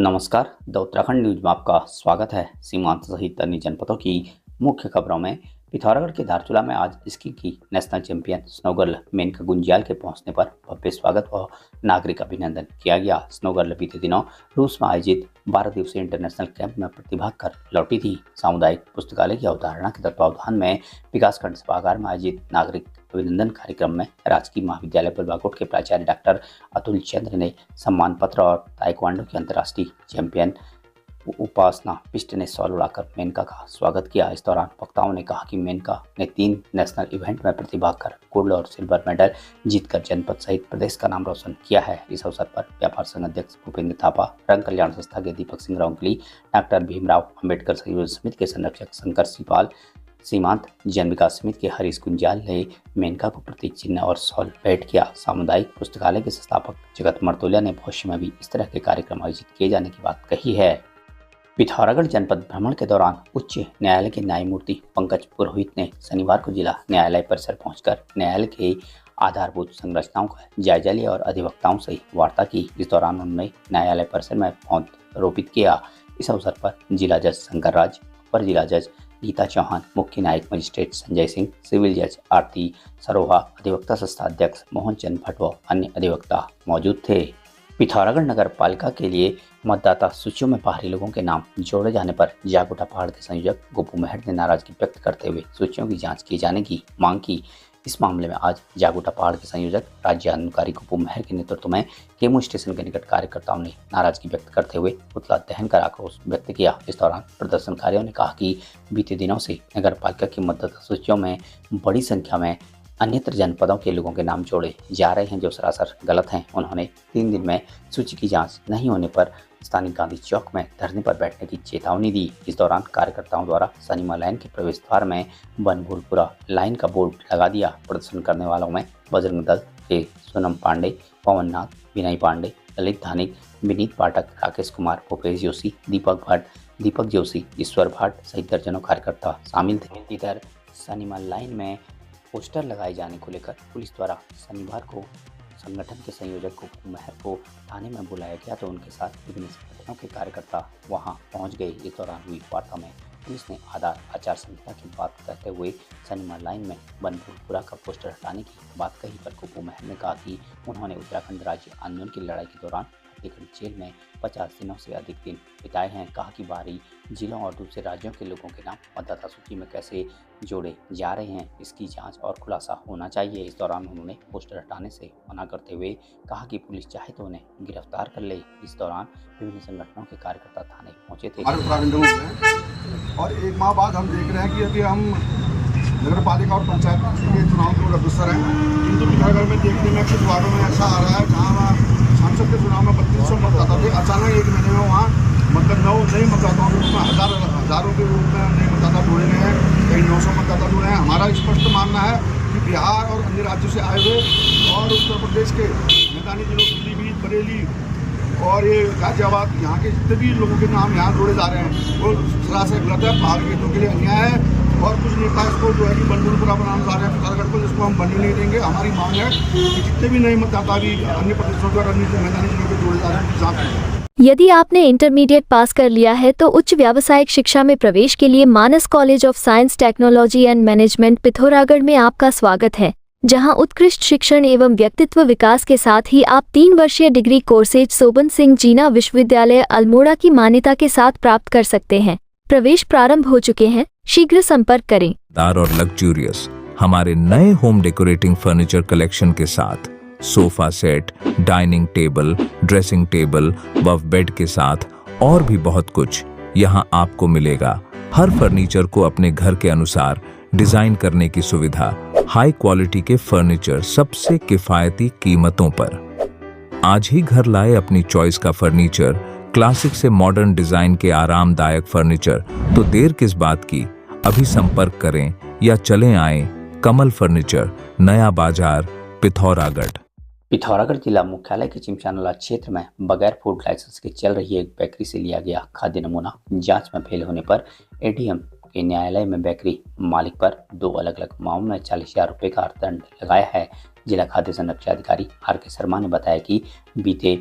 नमस्कार। The Uttarakhand news में आपका स्वागत है। सीमांत सहित अन्य जनपदों की मुख्य खबरों में पिथौरागढ़ के धारचूला में आज स्की की नेशनल चैंपियन स्नोगर्ल मेनका गुंजियाल के पहुंचने पर भव्य स्वागत व नागरिक अभिनंदन किया गया। स्नोगर्ल बीते दिनों रूस में आयोजित 12 दिवसीय इंटरनेशनल कैंप में प्रतिभाग कर लौटी थी। सामुदायिक पुस्तकालय की अवधारणा के तत्वावधान में विकासखंड सभागार में आयोजित नागरिक अभिनंदन कार्यक्रम में राजकीय महाविद्यालय बलवाकोट के प्राचार्य डॉक्टर अतुल चंद्र ने सम्मान पत्र और ताइक्वांडो की अंतर्राष्ट्रीय चैंपियन उपासना पिष्ट ने शॉल उड़ाकर मेनका का स्वागत किया। इस दौरान वक्ताओं ने कहा कि मेनका ने 3 नेशनल इवेंट में प्रतिभाग कर गोल्ड और सिल्वर मेडल जीतकर जनपद सहित प्रदेश का नाम रोशन किया है। इस अवसर पर व्यापार संघ अध्यक्ष भूपेंद्र थापा, रंग कल्याण संस्था के दीपक सिंह रौंगली, डॉक्टर भीमराव अंबेडकर संयोजन समिति के संरक्षक शंकर सिपाल, सीमांत जन विकास समिति के हरीश गुंजाल ने मेनका को प्रतीक चिन्ह और शॉल भेंट किया। सामुदायिक पुस्तकालय के संस्थापक जगत मर्तोलिया ने भविष्य में भी इस तरह के कार्यक्रम आयोजित किए जाने की बात कही है। पिथौरागढ़ जनपद भ्रमण के दौरान उच्च न्यायालय के न्यायमूर्ति पंकज पुरोहित ने शनिवार को जिला न्यायालय परिसर पहुंचकर न्यायालय के आधारभूत संरचनाओं का जायजा लिया और अधिवक्ताओं से वार्ता की। इस दौरान उन्होंने न्यायालय परिसर में पौधरोपित किया। इस अवसर पर जिला जज शंकर राज, अपर जिला जज गीता चौहान, मुख्य न्यायिक मजिस्ट्रेट संजय सिंह, सिविल जज आरती सरोहा, अधिवक्ता संस्था अध्यक्ष मोहन चंद भट्ट व अन्य अधिवक्ता मौजूद थे। पिथौरागढ़ नगर पालिका के लिए मतदाता सूचियों में बाहरी लोगों के नाम जोड़े जाने पर जागोटा पहाड़ के संयोजक गोपू मेहर ने नाराजगी व्यक्त करते हुए सूचियों की जांच किए जाने की मांग की। इस मामले में आज जागोटा पहाड़ के संयोजक राज्य अनुकारी गोपू मेहर के नेतृत्व में केमू स्टेशन के निकट कार्यकर्ताओं ने नाराजगी व्यक्त करते हुए पुतला दहन कर आक्रोश व्यक्त किया। इस दौरान प्रदर्शनकारियों ने कहा कि बीते दिनों से नगर पालिका की मतदाता सूचियों में बड़ी संख्या में अन्यत्र जनपदों के लोगों के नाम जोड़े जा रहे हैं, जो सरासर गलत हैं। उन्होंने 3 दिन में सूची की जांच नहीं होने पर स्थानीय गांधी चौक में धरने पर बैठने की चेतावनी दी। इस दौरान कार्यकर्ताओं द्वारा सनीमा लाइन के प्रवेश द्वार में बनभूलपुरा लाइन का बोर्ड लगा दिया। प्रदर्शन करने वालों में बजरंग दल के सोनम पांडे, पवन नाथ, विनय पांडे, ललित धानिक, विनीत पाठक, राकेश कुमार, भूपेश जोशी, दीपक भट्ट, दीपक जोशी, ईश्वर भट्ट सहित दर्जनों कार्यकर्ता शामिल थे। इधर सनीमा लाइन में पोस्टर लगाए जाने को लेकर पुलिस द्वारा शनिवार को संगठन के संयोजक गोपू मेहर को थाने में बुलाया गया, तो उनके साथ विभिन्न संगठनों के कार्यकर्ता वहां पहुंच गए। इस दौरान हुई वार्ता में पुलिस ने आचार संहिता की बात कहते हुए सनीमा लाइन में बनभूलपुरा का पोस्टर हटाने की बात कही, पर गोपू मेहर ने कहा कि उन्होंने उत्तराखंड राज्य आंदोलन की लड़ाई के दौरान जेल में 50 दिनों से अधिक दिन बिताए हैं। कहा कि बाहरी जिलों और दूसरे राज्यों के लोगों के नाम मतदाता सूची में कैसे जोड़े जा रहे हैं, इसकी जांच और खुलासा होना चाहिए। इस दौरान उन्होंने पोस्टर हटाने से मना करते हुए कहा कि पुलिस चाहे तो उन्हें गिरफ्तार कर ले। इस दौरान विभिन्न संगठनों के कार्यकर्ता थाने पहुंचे थे। और 1 माह बाद हम देख रहे हैं कि अभी हम नगर पालिका और पंचायत के चुनाव को अग्रसर हैं, किंतु पिथौरागढ़ में देखने में कुछ वार्डों में ऐसा आ रहा है जहाँ सांसद के चुनाव में 3200 मतदाता थे, अचानक 1 महीने में वहाँ मतलब 9 नए मतदाताओं के रूप में हजारों के रूप में नए मतदाता जोड़े गए हैं, कहीं 900 मतदाता जुड़े हैं। हमारा स्पष्ट मानना है कि बिहार और अन्य राज्यों से आए हुए और उत्तर प्रदेश के मैदानी जिलों पीलीभीत, बरेली और ये गाजियाबाद, यहाँ के जितने भी लोगों के नाम यहाँ जोड़े जा रहे हैं वो सरासर गलत है, पहाड़ी खेतों के लिए अन्याय है। और कुछ नेता इसको जो है कि बनभूलपुरा बनाना चाह रहे हैं पिथौरागढ़ को, जिसको हम बनने नहीं देंगे। हमारी मांग है कि जितने भी नए मतदाता भी अन्य प्रदेशों के और अन्य मैदानी जिलों के जोड़े जा रहे हैं जांच करें। यदि आपने इंटरमीडिएट पास कर लिया है तो उच्च व्यावसायिक शिक्षा में प्रवेश के लिए Manas college of science, technology and management Pithoragarh में आपका स्वागत है, जहां उत्कृष्ट शिक्षण एवं व्यक्तित्व विकास के साथ ही आप 3 वर्षीय डिग्री कोर्सेज सोबन सिंह जीना विश्वविद्यालय अल्मोड़ा की मान्यता के साथ प्राप्त कर सकते हैं। प्रवेश प्रारंभ हो चुके हैं, शीघ्र संपर्क करें। दार और लग्जूरियस हमारे नए होम डेकोरेटिंग फर्नीचर कलेक्शन के साथ sofa set, dining table, dressing table व बेड के साथ और भी बहुत कुछ यहाँ आपको मिलेगा। हर फर्नीचर को अपने घर के अनुसार डिजाइन करने की सुविधा, हाई क्वालिटी के फर्नीचर सबसे किफायती कीमतों पर। आज ही घर लाए अपनी चॉइस का फर्नीचर, क्लासिक से मॉडर्न डिजाइन के आरामदायक फर्नीचर। तो देर किस बात की, अभी संपर्क करें या चलें आए कमल फर्नीचर, नया बाजार, पिथौरागढ़। पिथौरागढ़ जिला मुख्यालय के चिमचानाला क्षेत्र में बगैर फूड लाइसेंस के चल रही एक बेकरी से लिया गया खाद्य नमूना जांच में फेल होने पर एडीएम के न्यायालय में बेकरी मालिक पर 2 अलग-अलग मामलों में 40,000 रुपये का अर्थदंड लगाया है। जिला खाद्य संरक्षण अधिकारी आर के शर्मा ने बताया कि बीते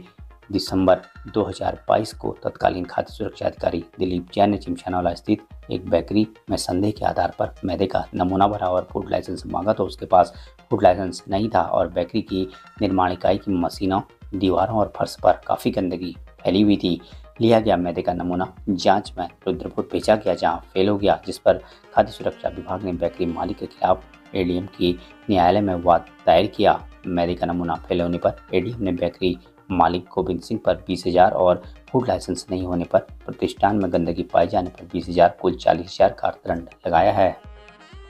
दिसंबर 2022 को तत्कालीन खाद्य सुरक्षा अधिकारी दिलीप जैन ने चिमशानावाला स्थित एक बेकरी में संदेह के आधार पर मैदे का नमूना भरा और फूड लाइसेंस मांगा तो उसके पास फूड लाइसेंस नहीं था और बेकरी की निर्माण इकाई की मशीनों, दीवारों और फर्श पर काफ़ी गंदगी फैली हुई थी। लिया गया मैदे का नमूना जांच में रुद्रपुर भेजा गया, जहां फेल हो गया, जिस पर खाद्य सुरक्षा विभाग ने बेकरी मालिक के खिलाफ एडीएम की न्यायालय में वाद दायर किया। मैदे का नमूना फेल होने पर एडीएम ने बेकरी मालिक गोविंद सिंह पर 20,000 और फूड लाइसेंस नहीं होने पर प्रतिष्ठान में गंदगी पाए जाने पर 20,000 कुल 40,000 का अर्थदंड लगाया है।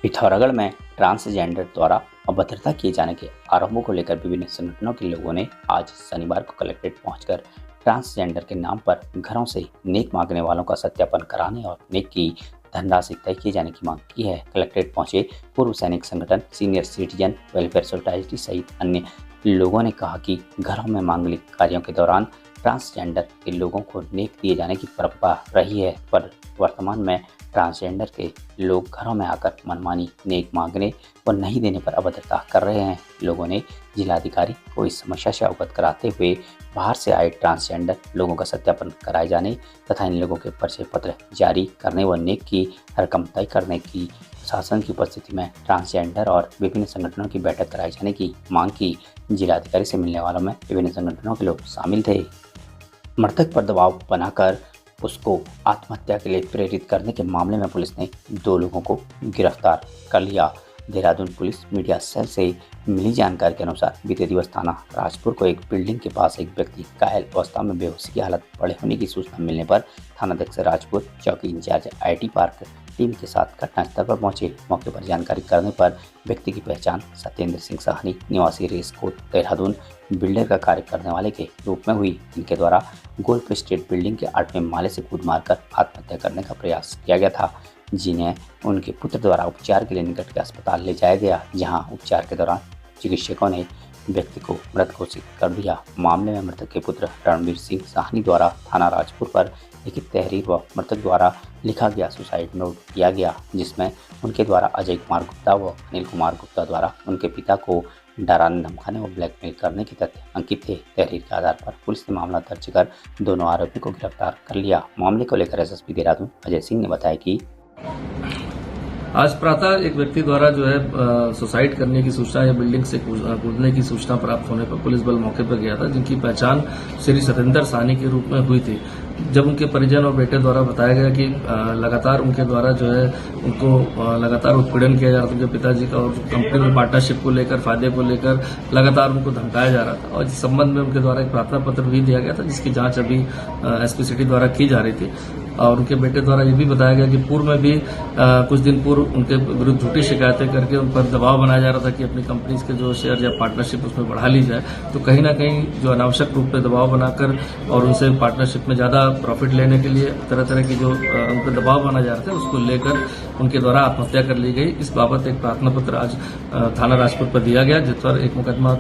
पिथौरागढ़ में ट्रांसजेंडर द्वारा अभद्रता किए जाने के आरोपों को लेकर विभिन्न संगठनों के लोगों ने आज शनिवार को कलेक्ट्रेट पहुंचकर ट्रांसजेंडर के नाम पर घरों से नेक मांगने वालों का सत्यापन कराने और नेक की धनराशि तय किए जाने की मांग की है। कलेक्ट्रेट पहुंचे पूर्व सैनिक संगठन, सीनियर सिटीजन वेलफेयर सोसाइटी सहित अन्य लोगों ने कहा कि घरों में मांगलिक कार्यों के दौरान ट्रांसजेंडर के लोगों को नेक दिए जाने की परंपरा रही है, पर वर्तमान में ट्रांसजेंडर के लोग घरों में आकर मनमानी नेक मांगने और नहीं देने पर अभद्रता कर रहे हैं। लोगों ने जिलाधिकारी को इस समस्या से अवगत कराते हुए बाहर से आए ट्रांसजेंडर लोगों का सत्यापन कराए जाने तथा इन लोगों के परिचय पत्र जारी करने व नेक की रकम तय करने की शासन की उपस्थिति में ट्रांसजेंडर और विभिन्न संगठनों की बैठक कराए जाने की मांग की। जिलाधिकारी से मिलने वालों में विभिन्न संगठनों के लोग शामिल थे। मृतक पर दबाव बनाकर उसको आत्महत्या के लिए प्रेरित करने के मामले में पुलिस ने 2 लोगों को गिरफ्तार कर लिया। देहरादून पुलिस मीडिया सेल से मिली जानकारी के अनुसार बीते दिवस थाना राजपुर को एक बिल्डिंग के पास एक व्यक्ति घायल अवस्था में बेहोशी की हालत पड़े होने की सूचना मिलने पर थानाध्यक्ष राजपुर, चौकी इंचार्ज आईटी पार्क टीम के साथ घटनास्थल पर पहुंचे। मौके पर जानकारी करने पर व्यक्ति की पहचान सत्येंद्र सिंह साहनी निवासी रेसकोट देहरादून बिल्डर का कार्य करने वाले के रूप में हुई। इनके द्वारा गोल्फ स्टेट बिल्डिंग के 8वें माले से कूद मारकर आत्महत्या करने का प्रयास किया गया था, जिन्हें उनके पुत्र द्वारा उपचार के लिए निकट के अस्पताल ले जाया गया, जहां उपचार के दौरान चिकित्सकों ने व्यक्ति को मृत घोषित कर दिया। मामले में मृतक के पुत्र रणवीर सिंह साहनी द्वारा थाना राजपुर पर लिखित तहरीर व मृतक द्वारा लिखा गया सुसाइड नोट किया गया, जिसमें उनके द्वारा अजय कुमार गुप्ता व अनिल कुमार गुप्ता द्वारा उनके पिता को डराने, धमकाने व ब्लैकमेल करने के तथ्य अंकित थे। तहरीर के आधार पर पुलिस ने मामला दर्ज कर दोनों आरोपी को गिरफ्तार कर लिया। मामले को लेकर एसएसपी देहरादून अजय सिंह ने बताया कि आज प्रातः एक व्यक्ति द्वारा जो है सुसाइड करने की सूचना या बिल्डिंग से कूदने की सूचना प्राप्त होने पर पुलिस बल मौके पर गया था, जिनकी पहचान श्री सत्येंद्र साहनी के रूप में हुई थी। जब उनके परिजन और बेटे द्वारा बताया गया कि लगातार उनके द्वारा जो है उनको लगातार उत्पीड़न किया जा रहा था उनके पिताजी का, और कंपनी में पार्टनरशिप को लेकर, फायदे को लेकर लगातार उनको धमकाया जा रहा था, और इस संबंध में उनके द्वारा एक प्रार्थना पत्र भी दिया गया था, जिसकी जांच अभी एसपी सिटी द्वारा की जा रही थी। और उनके बेटे द्वारा ये भी बताया गया कि पूर्व में भी कुछ दिन पूर्व उनके विरुद्ध झूठी शिकायतें करके उन पर दबाव बनाया जा रहा था कि अपनी कंपनीज के जो शेयर या पार्टनरशिप उसमें बढ़ा ली जाए। तो कहीं ना कहीं जो अनावश्यक रूप से दबाव बनाकर और उनसे पार्टनरशिप में ज़्यादा प्रॉफिट लेने के लिए तरह तरह की जो उन पर दबाव बना जा रहा था, उसको लेकर उनके द्वारा आत्महत्या कर ली गई। इस बाबत एक प्रार्थना पत्र आज थाना राजपुर पर दिया गया, जिस पर एक मुकदमा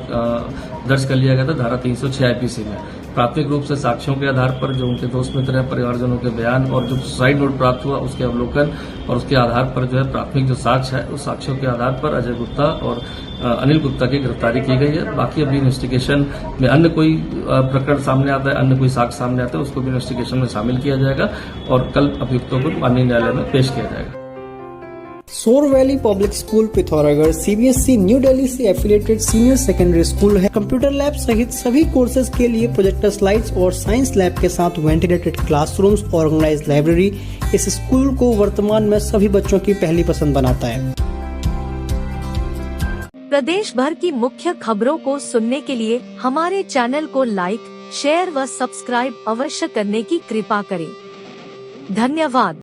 दर्ज कर लिया गया था धारा 306 आईपीसी में। प्राथमिक रूप से साक्ष्यों के आधार पर जो उनके दोस्त मित्र हैं, परिवारजनों के बयान और जो सुसाइड नोट प्राप्त हुआ उसके अवलोकन और उसके आधार पर जो है प्राथमिक जो साक्ष्य है उस साक्ष्यों के आधार पर अजय गुप्ता और अनिल गुप्ता की गिरफ्तारी की गई है। बाकी अभी इन्वेस्टिगेशन में अन्य कोई प्रकरण सामने आता है, अन्य कोई साक्ष्य सामने आता है, उसको भी इन्वेस्टिगेशन में शामिल किया जाएगा और कल अभियुक्तों को माननीय न्यायालय में पेश किया जाएगा। सोर valley public school Pithoragarh CBSE new Delhi से एफिलिएटेड सीनियर सेकेंडरी स्कूल है। कंप्यूटर लैब सहित सभी कोर्सेज के लिए प्रोजेक्टर स्लाइड्स और साइंस लैब के साथ वेंटिलेटेड क्लासरूम्स, ऑर्गेनाइज्ड लाइब्रेरी इस स्कूल को वर्तमान में सभी बच्चों की पहली पसंद बनाता है। प्रदेश भर की मुख्य खबरों को सुनने के लिए हमारे चैनल को लाइक, शेयर व सब्सक्राइब अवश्य करने की कृपा करें। धन्यवाद।